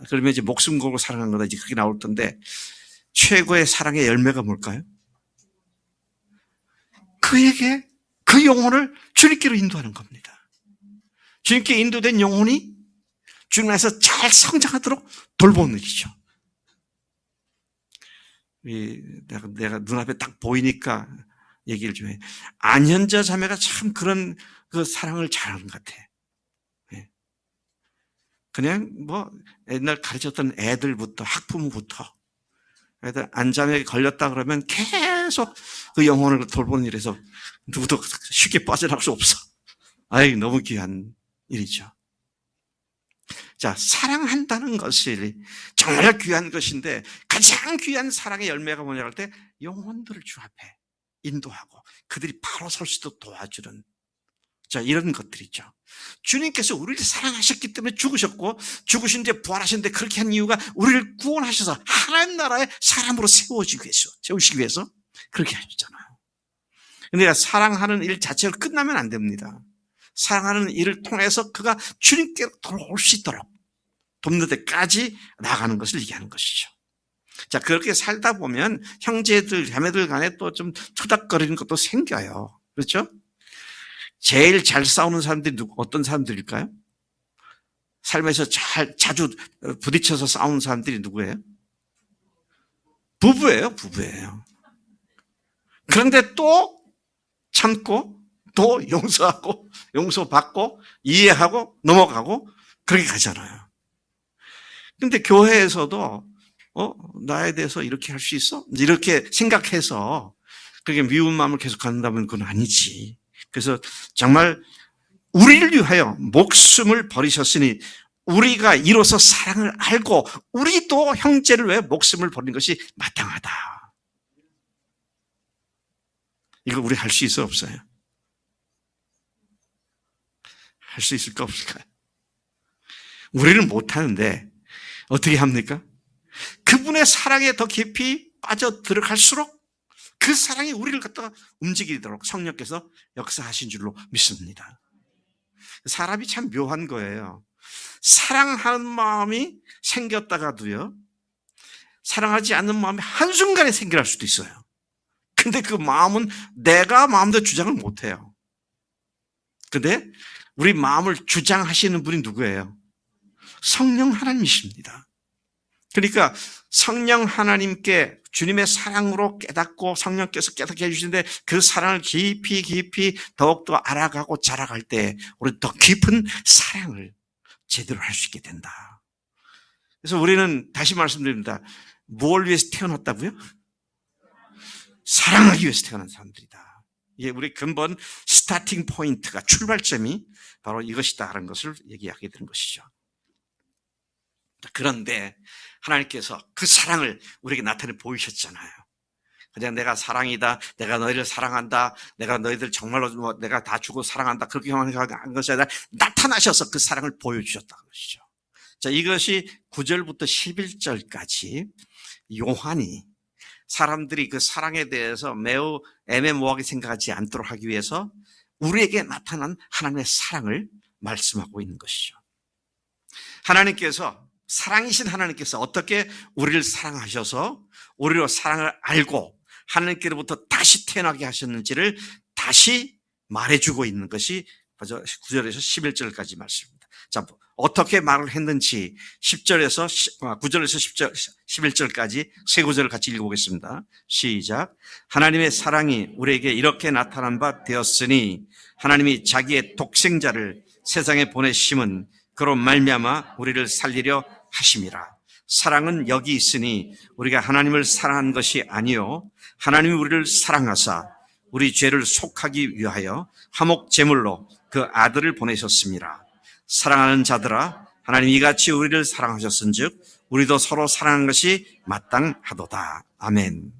그러면 이제 목숨 걸고 사랑하는 거다 이제 그렇게 나올 텐데 최고의 사랑의 열매가 뭘까요? 그에게 그 영혼을 주님께로 인도하는 겁니다. 주님께 인도된 영혼이 주님 안에서 잘 성장하도록 돌보는 일이죠. 내가 눈앞에 딱 보이니까 얘기를 좀 해. 안현자 자매가 참 그런 그 사랑을 잘하는 것 같아. 그냥 옛날 가르쳤던 애들부터 학부모부터 애들 안잠에 걸렸다 그러면 계속 그 영혼을 돌보는 일에서 누구도 쉽게 빠져나갈 수 없어. 아이, 너무 귀한 일이죠. 자, 사랑한다는 것이 정말 귀한 것인데 가장 귀한 사랑의 열매가 뭐냐고 할 때 영혼들을 주 앞에 인도하고 그들이 바로 설 수 있도록 도와주는 자, 이런 것들이죠. 주님께서 우리를 사랑하셨기 때문에 죽으셨고 죽으신 뒤에 부활하셨는데 그렇게 한 이유가 우리를 구원하셔서 하나님 나라의 사람으로 세우시기 위해서 그렇게 하셨잖아요. 근데 사랑하는 일 자체로 끝나면 안 됩니다. 사랑하는 일을 통해서 그가 주님께로 돌아올 수 있도록 돕는 데까지 나아가는 것을 얘기하는 것이죠. 자, 그렇게 살다 보면 형제들, 자매들 간에 또 좀 투닥거리는 것도 생겨요. 그렇죠? 제일 잘 싸우는 사람들이 어떤 사람들일까요? 삶에서 자주 부딪혀서 싸우는 사람들이 누구예요? 부부예요. 그런데 또 참고, 또 용서하고, 용서받고, 이해하고, 넘어가고, 그렇게 가잖아요. 근데 교회에서도, 나에 대해서 이렇게 할 수 있어? 이렇게 생각해서, 그렇게 미운 마음을 계속 갖는다면 그건 아니지. 그래서 정말 우리를 위하여 목숨을 버리셨으니 우리가 이로써 사랑을 알고 우리도 형제를 위해 목숨을 버리는 것이 마땅하다. 이거 우리 할 수 있어 없어요? 할 수 있을까 없을까요? 우리는 못하는데 어떻게 합니까? 그분의 사랑에 더 깊이 빠져 들어갈수록 그 사랑이 우리를 갖다가 움직이도록 성령께서 역사하신 줄로 믿습니다. 사람이 참 묘한 거예요. 사랑하는 마음이 생겼다가도요, 사랑하지 않는 마음이 한순간에 생겨날 수도 있어요. 근데 그 마음은 내가 마음대로 주장을 못해요. 근데 우리 마음을 주장하시는 분이 누구예요? 성령 하나님이십니다. 그러니까 성령 하나님께 주님의 사랑으로 깨닫고 성령께서 깨닫게 해주시는데 그 사랑을 깊이 더욱더 알아가고 자라갈 때 우리 더 깊은 사랑을 제대로 할 수 있게 된다. 그래서 우리는 다시 말씀드립니다. 뭘 위해서 태어났다고요? 사랑하기 위해서 태어난 사람들이다. 이게 우리 근본 스타팅 포인트가 출발점이 바로 이것이다라는 것을 얘기하게 되는 것이죠. 그런데 하나님께서 그 사랑을 우리에게 나타내 보이셨잖아요. 그냥 내가 사랑이다, 내가 너희를 사랑한다, 내가 너희들 정말로 내가 다 주고 사랑한다, 그렇게 한 것이 아니라 나타나셔서 그 사랑을 보여주셨다는 것이죠. 자, 이것이 9절부터 11절까지 요한이 사람들이 그 사랑에 대해서 매우 애매모호하게 생각하지 않도록 하기 위해서 우리에게 나타난 하나님의 사랑을 말씀하고 있는 것이죠. 하나님께서, 사랑이신 하나님께서 어떻게 우리를 사랑하셔서 우리로 사랑을 알고 하나님께로부터 다시 태어나게 하셨는지를 다시 말해주고 있는 것이 9절에서 11절까지 말씀입니다. 자, 어떻게 말을 했는지 9절에서 11절까지 세 구절을 같이 읽어보겠습니다. 시작. 하나님의 사랑이 우리에게 이렇게 나타난 바 되었으니 하나님이 자기의 독생자를 세상에 보내심은 그로 말미암아 우리를 살리려 하심이라. 사랑은 여기 있으니 우리가 하나님을 사랑한 것이 아니요 하나님이 우리를 사랑하사 우리 죄를 속하기 위하여 화목 제물로 그 아들을 보내셨습니다. 사랑하는 자들아, 하나님이 이같이 우리를 사랑하셨은즉 우리도 서로 사랑하는 것이 마땅하도다. 아멘.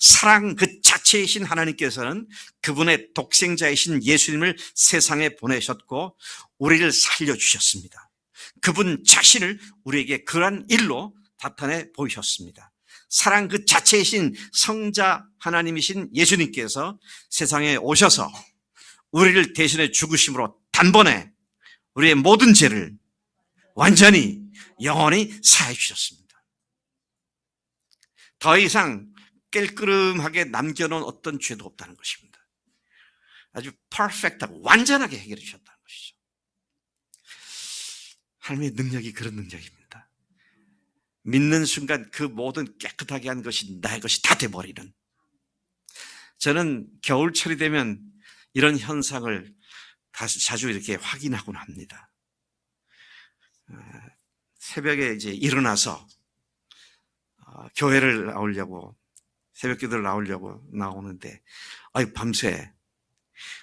사랑 그 자체이신 하나님께서는 그분의 독생자이신 예수님을 세상에 보내셨고 우리를 살려주셨습니다. 그분 자신을 우리에게 그러한 일로 나타내 보이셨습니다. 사랑 그 자체이신 성자 하나님이신 예수님께서 세상에 오셔서 우리를 대신해 죽으심으로 단번에 우리의 모든 죄를 완전히 영원히 사해 주셨습니다. 더 이상 깔끔하게 남겨놓은 어떤 죄도 없다는 것입니다. 아주 퍼펙트하고 완전하게 해결해 주셨다는 것이죠. 하나님의 능력이 그런 능력입니다. 믿는 순간 그 모든 깨끗하게 한 것이 나의 것이 다 돼버리는. 저는 겨울철이 되면 이런 현상을 자주 이렇게 확인하곤 합니다. 새벽에 이제 일어나서 교회를 나오려고, 새벽 기도를 나오려고 나오는데, 밤새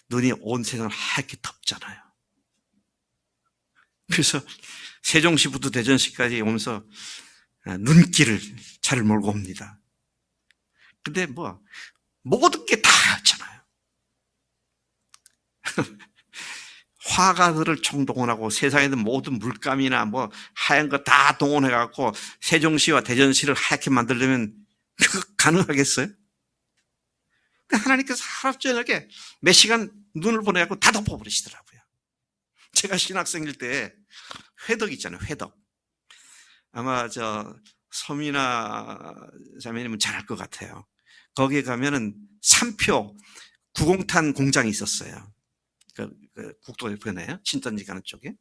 눈이 온 세상을 하얗게 덮잖아요. 그래서 세종시부터 대전시까지 오면서 눈길을 차를 몰고 옵니다. 근데 모든 게 다 하얗잖아요. 화가들을 총동원하고 세상에 있는 모든 물감이나 하얀 거 다 동원해갖고 세종시와 대전시를 하얗게 만들려면 그거 가능하겠어요? 하나님께서 하루 저녁에 몇 시간 눈을 보내갖고 다 덮어버리시더라고요. 제가 신학생일 때 회덕 있잖아요, 회덕. 아마 서민아 자매님은 잘 알 것 같아요. 거기에 가면은 3표 구공탄 공장이 있었어요. 그 국도변에요, 신천지 가는 쪽에.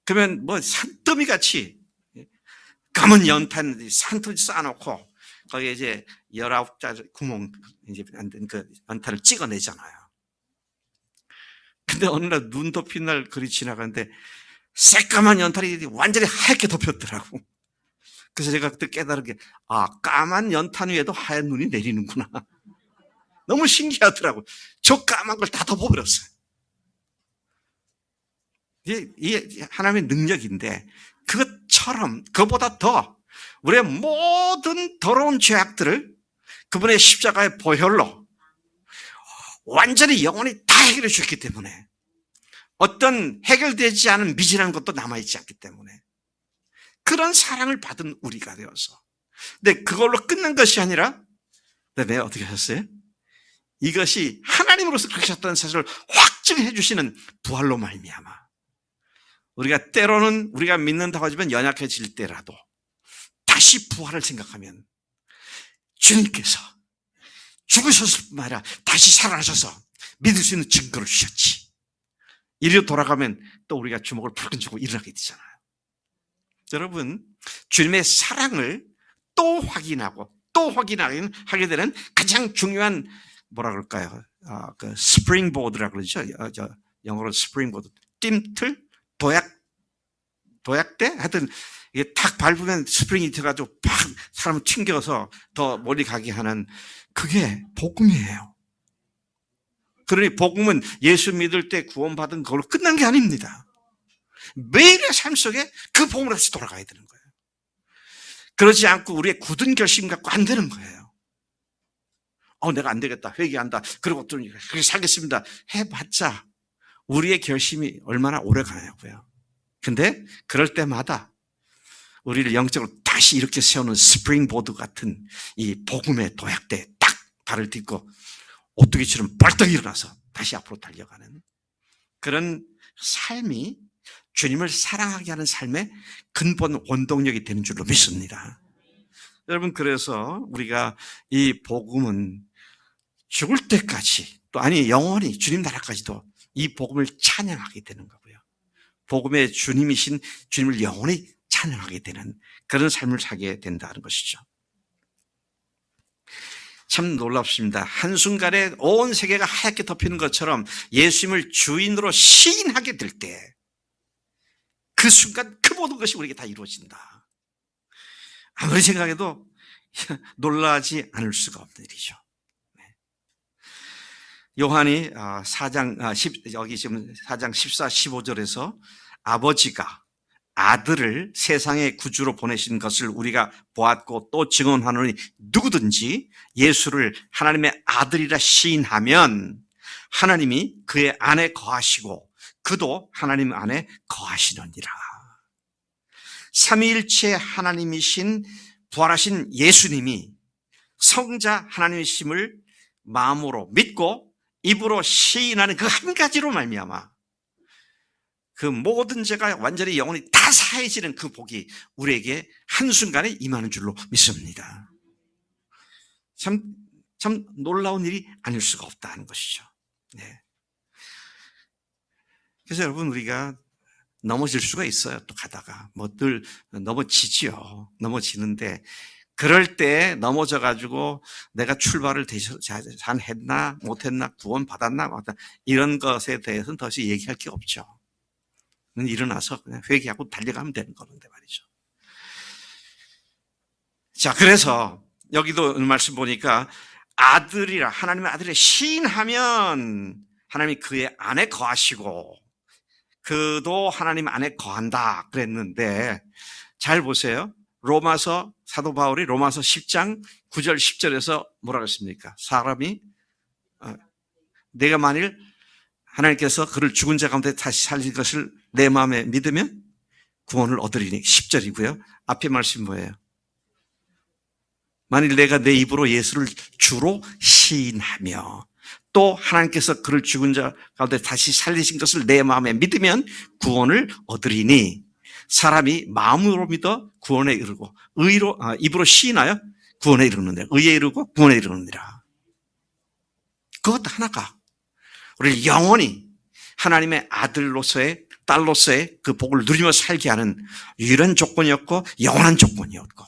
그러면 산더미 같이 검은 연탄 산토리 쌓아놓고 거기에 이제 19자리 구멍 이제 만든 그 연탄을 찍어내잖아요. 근데 어느 날 눈 덮인 날 그리 지나가는데 새까만 연탄이 완전히 하얗게 덮였더라고. 그래서 제가 그때 깨달은 게, 까만 연탄 위에도 하얀 눈이 내리는구나. 너무 신기하더라고. 저 까만 걸 다 덮어버렸어요. 이게 하나님의 능력인데, 그것처럼, 그보다 더, 우리의 모든 더러운 죄악들을 그분의 십자가의 보혈로 완전히 영원히 다 해결해 주셨기 때문에, 어떤 해결되지 않은 미진한 것도 남아있지 않기 때문에, 그런 사랑을 받은 우리가 되어서. 근데 그걸로 끝난 것이 아니라, 왜 어떻게 하셨어요? 이것이 하나님으로서 그렇게 하셨다는 사실을 확증해 주시는 부활로 말미암아. 우리가 때로는 우리가 믿는다고 하지만 연약해질 때라도 다시 부활을 생각하면 주님께서 죽으셨을 뿐만 아니라 다시 살아나셔서 믿을 수 있는 증거를 주셨지. 이리로 돌아가면 또 우리가 주먹을 불끈 쥐고 일어나게 되잖아요. 여러분, 주님의 사랑을 또 확인하고 또 확인하게 되는 가장 중요한 뭐라 그럴까요? 그 스프링보드라 그러죠. 영어로 스프링보드. 뜀틀? 도약대? 하여튼 이게 탁 밟으면 스프링이 돼가지고 팍 사람을 튕겨서 더 멀리 가게 하는, 그게 복음이에요. 그러니 복음은 예수 믿을 때 구원받은 걸로 끝난 게 아닙니다. 매일의 삶 속에 그 복음으로 다시 돌아가야 되는 거예요. 그러지 않고 우리의 굳은 결심 갖고 안 되는 거예요. 내가 안 되겠다. 회개한다. 그리고 또 그렇게 살겠습니다. 해봤자 우리의 결심이 얼마나 오래 가냐고요. 근데 그럴 때마다 우리를 영적으로 다시 이렇게 세우는 스프링보드 같은 이 복음의 도약대에 딱 발을 딛고 오뚜기처럼 벌떡 일어나서 다시 앞으로 달려가는 그런 삶이 주님을 사랑하게 하는 삶의 근본 원동력이 되는 줄로 믿습니다. 여러분, 그래서 우리가 이 복음은 죽을 때까지 또 아니 영원히 주님 나라까지도 이 복음을 찬양하게 되는 거고요. 복음의 주님이신 주님을 영원히 찬양하게 되는 그런 삶을 살게 된다는 것이죠. 참 놀랍습니다. 한순간에 온 세계가 하얗게 덮이는 것처럼 예수님을 주인으로 시인하게 될 때 그 순간 그 모든 것이 우리에게 다 이루어진다. 아무리 생각해도 놀라지 않을 수가 없는 일이죠. 요한이 4장 14, 15절에서 아버지가 아들을 세상의 구주로 보내신 것을 우리가 보았고 또 증언하노니 누구든지 예수를 하나님의 아들이라 시인하면 하나님이 그의 안에 거하시고 그도 하나님 안에 거하시느니라. 삼위일체 하나님이신 부활하신 예수님이 성자 하나님이심을 마음으로 믿고 입으로 시인하는 그 한 가지로 말미암아 그 모든 죄가 완전히 영원히 다 사해지는 그 복이 우리에게 한순간에 임하는 줄로 믿습니다. 참 놀라운 일이 아닐 수가 없다는 것이죠. 네. 그래서 여러분, 우리가 넘어질 수가 있어요. 또 가다가 늘 넘어지지요. 넘어지는데 그럴 때 넘어져가지고 내가 출발을 잘 했나 못했나 구원 받았나 이런 것에 대해서는 더 이상 얘기할 게 없죠. 일어나서 그냥 회개하고 달려가면 되는 건데 말이죠. 자, 그래서 여기도 말씀 보니까 아들이라 하나님의 아들의 시인하면 하나님이 그의 안에 거하시고 그도 하나님 안에 거한다 그랬는데 잘 보세요. 사도 바울이 로마서 10장 9절 10절에서 뭐라고 했습니까? 사람이 내가 만일 하나님께서 그를 죽은 자 가운데 다시 살린 것을 내 마음에 믿으면 구원을 얻으리니 10절이고요. 앞에 말씀이 뭐예요? 만일 내가 내 입으로 예수를 주로 시인하며 또 하나님께서 그를 죽은 자 가운데 다시 살리신 것을 내 마음에 믿으면 구원을 얻으리니 사람이 마음으로 믿어 구원에 이르고 입으로 시인하여 구원에 이르느니라. 의에 이르고 구원에 이르느니라. 그것 하나가 우리를 영원히 하나님의 아들로서의 딸로서의 그 복을 누리며 살게 하는 유일한 조건이었고 영원한 조건이었고,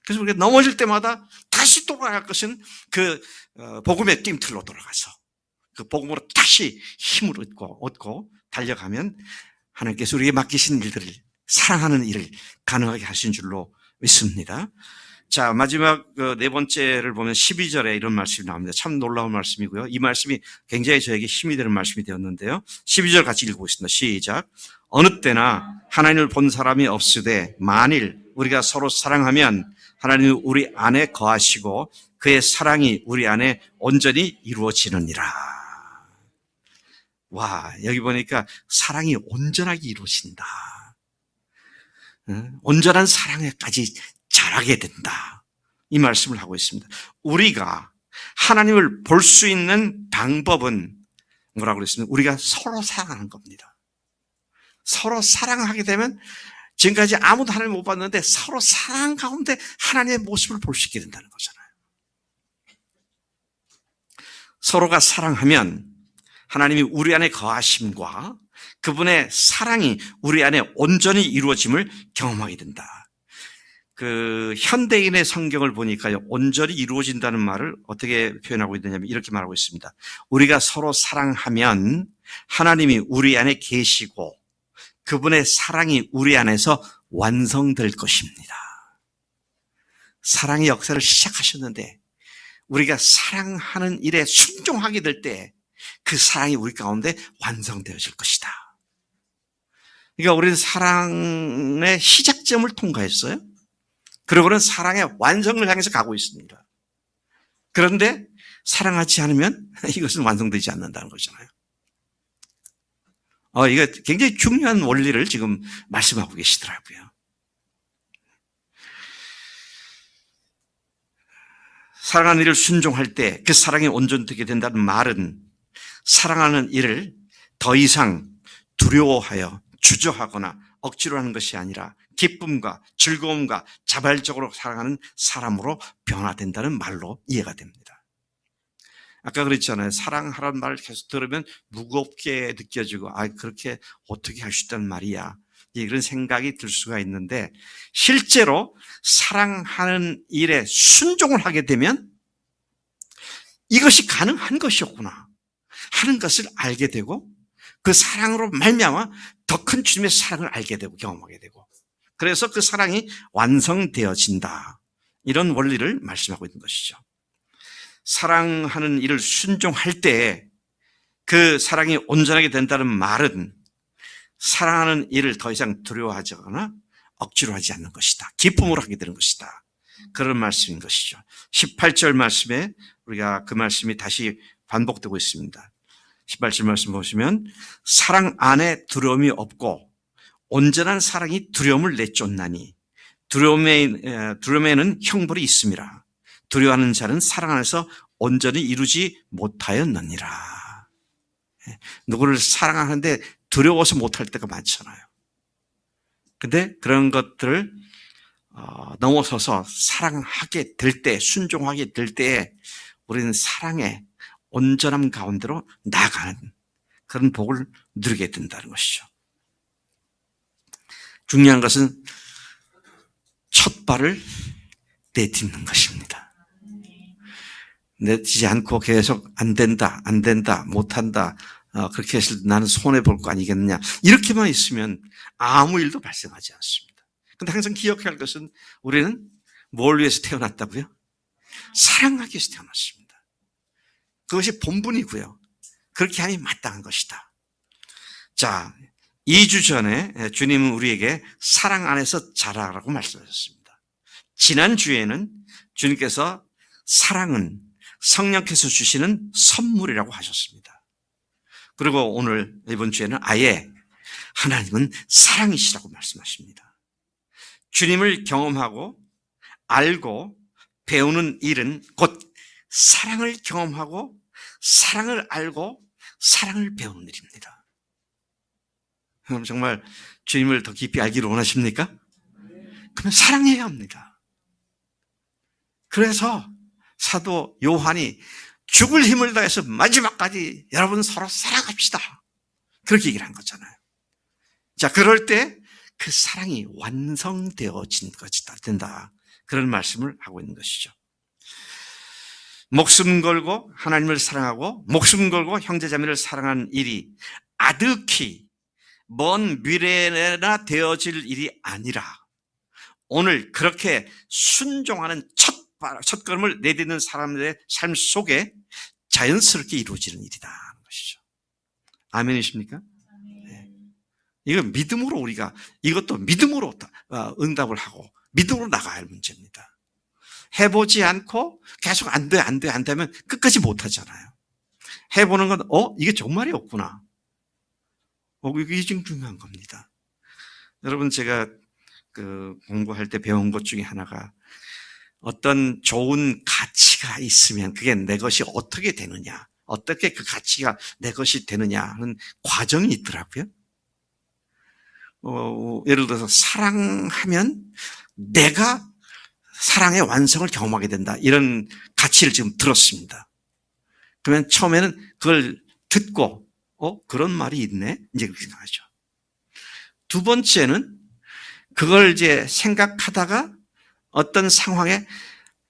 그래서 우리가 넘어질 때마다 다시 돌아갈 것은 그 복음의 띠틀로 돌아가서 그 복음으로 다시 힘을 얻고 달려가면 하나님께서 우리에게 맡기신 일들을 사랑하는 일을 가능하게 하신 줄로 믿습니다. 자, 마지막 네 번째를 보면 12절에 이런 말씀이 나옵니다. 참 놀라운 말씀이고요. 이 말씀이 굉장히 저에게 힘이 되는 말씀이 되었는데요. 12절 같이 읽어보겠습니다. 시작. 어느 때나 하나님을 본 사람이 없으되 만일 우리가 서로 사랑하면 하나님이 우리 안에 거하시고 그의 사랑이 우리 안에 온전히 이루어지느니라. 와, 여기 보니까 사랑이 온전하게 이루어진다. 온전한 사랑에까지 자라게 된다. 이 말씀을 하고 있습니다. 우리가 하나님을 볼 수 있는 방법은 뭐라고 그랬습니까? 우리가 서로 사랑하는 겁니다. 서로 사랑하게 되면 지금까지 아무도 하나님을 못 봤는데 서로 사랑 가운데 하나님의 모습을 볼 수 있게 된다는 거잖아요. 서로가 사랑하면 하나님이 우리 안에 거하심과 그분의 사랑이 우리 안에 온전히 이루어짐을 경험하게 된다. 그 현대인의 성경을 보니까요, 온전히 이루어진다는 말을 어떻게 표현하고 있느냐면 이렇게 말하고 있습니다. 우리가 서로 사랑하면 하나님이 우리 안에 계시고 그분의 사랑이 우리 안에서 완성될 것입니다. 사랑의 역사를 시작하셨는데 우리가 사랑하는 일에 순종하게 될 때 그 사랑이 우리 가운데 완성되어질 것이다. 그러니까 우리는 사랑의 시작점을 통과했어요. 그리고는 사랑의 완성을 향해서 가고 있습니다. 그런데 사랑하지 않으면 이것은 완성되지 않는다는 거잖아요. 이거 굉장히 중요한 원리를 지금 말씀하고 계시더라고요. 사랑하는 일을 순종할 때 그 사랑이 온전되게 된다는 말은 사랑하는 일을 더 이상 두려워하여 주저하거나 억지로 하는 것이 아니라 기쁨과 즐거움과 자발적으로 사랑하는 사람으로 변화된다는 말로 이해가 됩니다. 아까 그랬잖아요. 사랑하라는 말을 계속 들으면 무겁게 느껴지고 그렇게 어떻게 할 수 있다는 말이야. 이런 생각이 들 수가 있는데 실제로 사랑하는 일에 순종을 하게 되면 이것이 가능한 것이었구나 하는 것을 알게 되고 그 사랑으로 말미암아 더 큰 주님의 사랑을 알게 되고 경험하게 되고 그래서 그 사랑이 완성되어진다. 이런 원리를 말씀하고 있는 것이죠. 사랑하는 일을 순종할 때 그 사랑이 온전하게 된다는 말은 사랑하는 일을 더 이상 두려워하거나 억지로 하지 않는 것이다. 기쁨으로 하게 되는 것이다. 그런 말씀인 것이죠. 18절 말씀에 우리가 그 말씀이 다시 반복되고 있습니다. 18절 말씀 보시면 사랑 안에 두려움이 없고 온전한 사랑이 두려움을 내쫓나니 두려움에는 형벌이 있음이라. 두려워하는 자는 사랑 안에서 온전히 이루지 못하였느니라. 누구를 사랑하는데 두려워서 못할 때가 많잖아요. 근데 그런 것들을 넘어서서 사랑하게 될 때, 순종하게 될 때에 우리는 사랑의 온전함 가운데로 나아가는 그런 복을 누리게 된다는 것이죠. 중요한 것은 첫 발을 내딛는 것입니다. 내딛지 않고 계속 안 된다, 못한다, 그렇게 해서 나는 손해볼 거 아니겠느냐. 이렇게만 있으면 아무 일도 발생하지 않습니다. 근데 항상 기억해야 할 것은 우리는 뭘 위해서 태어났다고요? 사랑하기 위해서 태어났습니다. 그것이 본분이고요. 그렇게 하니 마땅한 것이다. 자, 2주 전에 주님은 우리에게 사랑 안에서 자라라고 말씀하셨습니다. 지난주에는 주님께서 사랑은 성령께서 주시는 선물이라고 하셨습니다. 그리고 오늘 이번 주에는 아예 하나님은 사랑이시라고 말씀하십니다. 주님을 경험하고 알고 배우는 일은 곧 사랑을 경험하고 사랑을 알고 사랑을 배우는 일입니다. 그럼 정말 주님을 더 깊이 알기를 원하십니까? 그러면 사랑해야 합니다. 그래서 사도 요한이 죽을 힘을 다해서 마지막까지 여러분 서로 사랑합시다. 그렇게 얘기를 한 거잖아요. 자, 그럴 때 그 사랑이 완성되어진 것이다. 된다. 그런 말씀을 하고 있는 것이죠. 목숨 걸고 하나님을 사랑하고 목숨 걸고 형제자매를 사랑하는 일이 아득히 먼 미래나 되어질 일이 아니라 오늘 그렇게 순종하는 첫 걸음을 내딛는 사람들의 삶 속에 자연스럽게 이루어지는 일이다 하는 것이죠. 아멘이십니까? 네. 이건 믿음으로 우리가 이것도 믿음으로 응답을 하고 믿음으로 나가야 할 문제입니다. 해보지 않고 계속 안 되면 끝까지 못하잖아요. 해보는 건 이게 정말이 없구나. 이게 지금 중요한 겁니다. 여러분 제가 공부할 때 배운 것 중에 하나가 어떤 좋은 가치가 있으면 그게 내 것이 어떻게 되느냐, 어떻게 그 가치가 내 것이 되느냐 하는 과정이 있더라고요. 예를 들어서 사랑하면 내가 사랑의 완성을 경험하게 된다. 이런 가치를 지금 들었습니다. 그러면 처음에는 그걸 듣고 그런 말이 있네? 이제 그렇게 생각하죠. 두 번째는 그걸 이제 생각하다가 어떤 상황에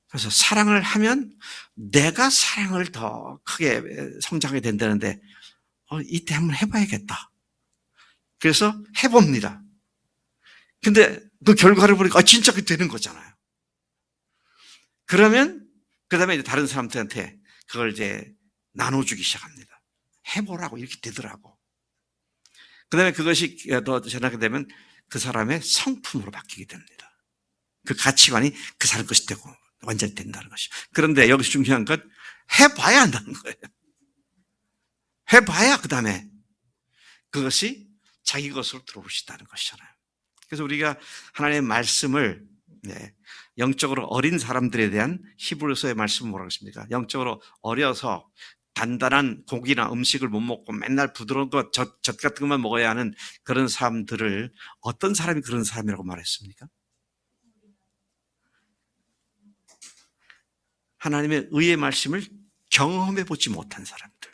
그래서 사랑을 하면 내가 사랑을 더 크게 성장하게 된다는데 이때 한번 해봐야겠다. 그래서 해봅니다. 근데 그 결과를 보니까 진짜 그게 되는 거잖아요. 그러면 그 다음에 이제 다른 사람들한테 그걸 이제 나눠주기 시작합니다. 해보라고 이렇게 되더라고. 그 다음에 그것이 더 전하게 되면 그 사람의 성품으로 바뀌게 됩니다. 그 가치관이 그 사람 것이 되고 완전히 된다는 것이죠. 그런데 여기서 중요한 건 해봐야 한다는 거예요. 해봐야 그 다음에 그것이 자기 것으로 들어올 수 있다는 것이잖아요. 그래서 우리가 하나님의 말씀을 영적으로 어린 사람들에 대한 히브리서의 말씀은 뭐라고 했습니까? 영적으로 어려서 단단한 고기나 음식을 못 먹고 맨날 부드러운 것, 젖 같은 것만 먹어야 하는 그런 사람들을 어떤 사람이 그런 사람이라고 말했습니까? 하나님의 의의 말씀을 경험해 보지 못한 사람들.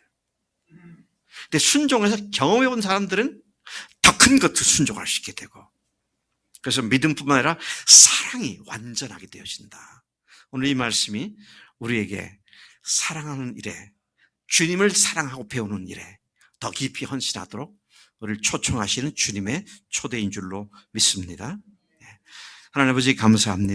근데 순종해서 경험해 본 사람들은 더 큰 것도 순종할 수 있게 되고, 그래서 믿음뿐만 아니라 사랑이 완전하게 되어진다. 오늘 이 말씀이 우리에게 사랑하는 일에, 주님을 사랑하고 배우는 일에 더 깊이 헌신하도록 우리를 초청하시는 주님의 초대인 줄로 믿습니다. 하나님 아버지 감사합니다.